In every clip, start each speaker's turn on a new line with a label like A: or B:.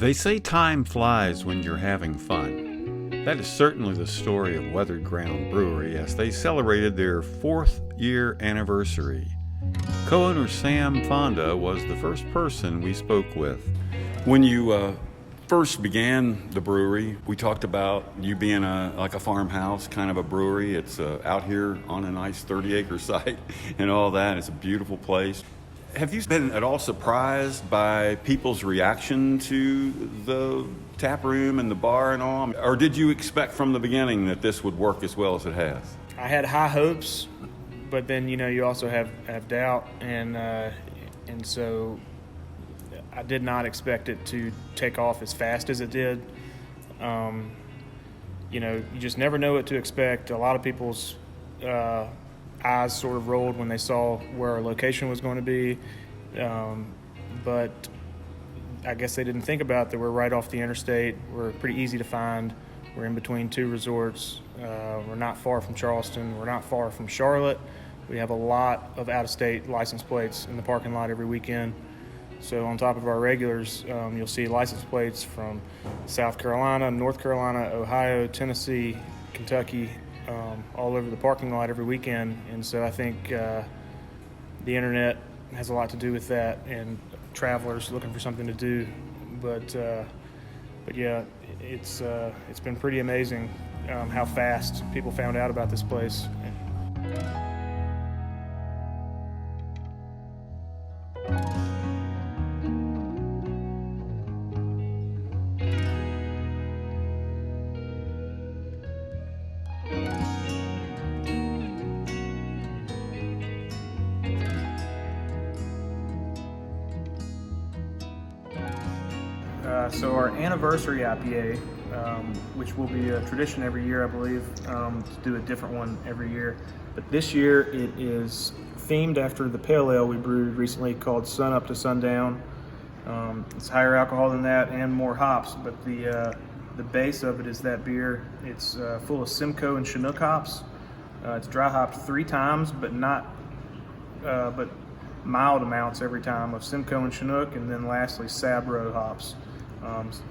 A: They say time flies when you're having fun. That is certainly the story of Weathered Ground Brewery as they celebrated their 4th year anniversary. Co-owner Sam Fonda was the first person we spoke with. When you first began the brewery, we talked about you being like a farmhouse, kind of a brewery. It's out here on a nice 30-acre site and all that. It's a beautiful place. Have you been at all surprised by people's reaction to the tap room and the bar and all? Or did you expect from the beginning that this would work as well as it has?
B: I had high hopes, but then, you also have doubt. And so I did not expect it to take off as fast as it did. You just never know what to expect. A lot of people's eyes sort of rolled when they saw where our location was going to be, but I guess they didn't think about that we're right off the interstate. We're pretty easy to find. We're in between 2 resorts. We're not far from Charleston. We're not far from Charlotte. We have a lot of out-of-state license plates in the parking lot every weekend. So on top of our regulars, you'll see license plates from South Carolina, North Carolina, Ohio, Tennessee, Kentucky, all over the parking lot every weekend. And so I think the internet has a lot to do with that, and travelers looking for something to do. But yeah, it's been pretty amazing how fast people found out about this place. So our anniversary IPA, which will be a tradition every year, I believe, to do a different one every year. But this year it is themed after the pale ale we brewed recently called Sun Up to Sundown. It's higher alcohol than that and more hops, but the base of it is that beer. It's full of Simcoe and Chinook hops. It's dry hopped 3 times, but mild amounts every time of Simcoe and Chinook, and then lastly Sabro hops.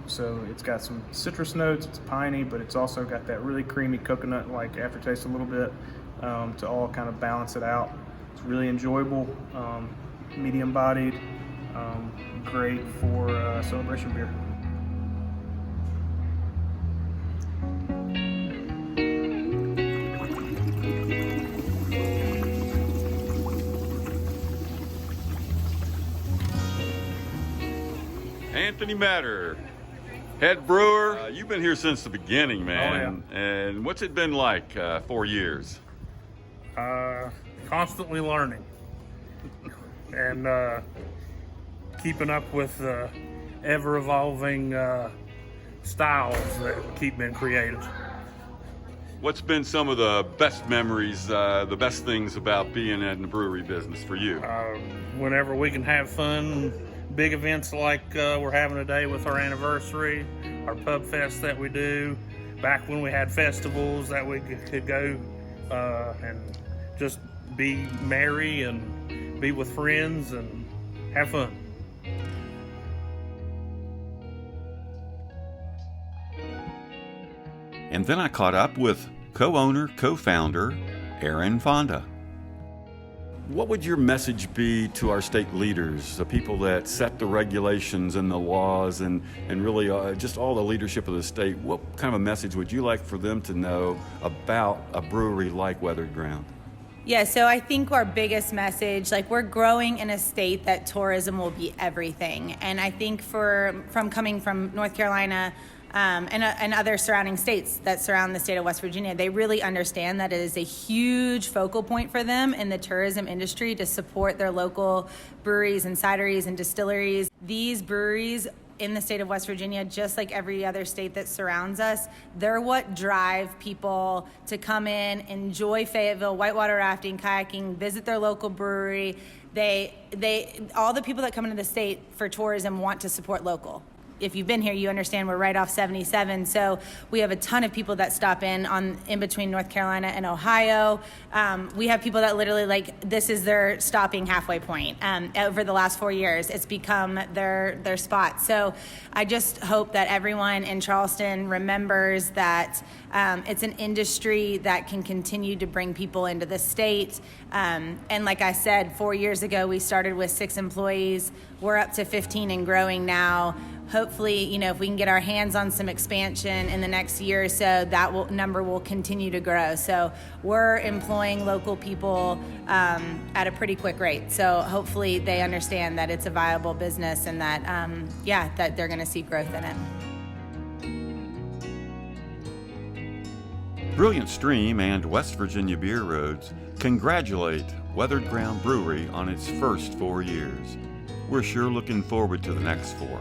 B: So it's got some citrus notes, it's piney, but it's also got that really creamy coconut-like aftertaste a little bit to all kind of balance it out. It's really enjoyable, medium-bodied, great for celebration beer.
A: Anthony Matter, head brewer. You've been here since the beginning, man.
C: Oh, yeah.
A: And what's it been like 4 years?
C: Constantly learning and keeping up with ever-evolving styles that keep being created.
A: What's been some of the best memories, the best things about being in the brewery business for you?
C: Whenever we can have fun, big events like we're having today with our anniversary, our pub fest that we do, back when we had festivals that we could go and just be merry and be with friends and have fun.
A: And then I caught up with co-owner, co-founder Aaron Fonda. What would your message be to our state leaders, the people that set the regulations and the laws and really just all the leadership of the state? What kind of a message would you like for them to know about a brewery like Weathered Ground?
D: Yeah, so I think our biggest message, we're growing in a state that tourism will be everything. And I think from coming from North Carolina, and other surrounding states that surround the state of West Virginia, they really understand that it is a huge focal point for them in the tourism industry to support their local breweries and cideries and distilleries. These breweries in the state of West Virginia, just like every other state that surrounds us, they're what drive people to come in, enjoy Fayetteville, whitewater rafting, kayaking, visit their local brewery. All the people that come into the state for tourism want to support local. if you've been here, you understand we're right off 77. So we have a ton of people that stop in between North Carolina and Ohio. We have people that literally this is their stopping halfway point. Over the last 4 years, it's become their spot. So I just hope that everyone in Charleston remembers that it's an industry that can continue to bring people into the state. And like I said, 4 years ago, we started with 6 employees. We're up to 15 and growing now. Hopefully, if we can get our hands on some expansion in the next year or so, number will continue to grow. So we're employing local people at a pretty quick rate. So hopefully they understand that it's a viable business and that, that they're going to see growth in it.
A: Brilliant Stream and West Virginia Beer Roads congratulate Weathered Ground Brewery on its first 4 years. We're sure looking forward to the next 4.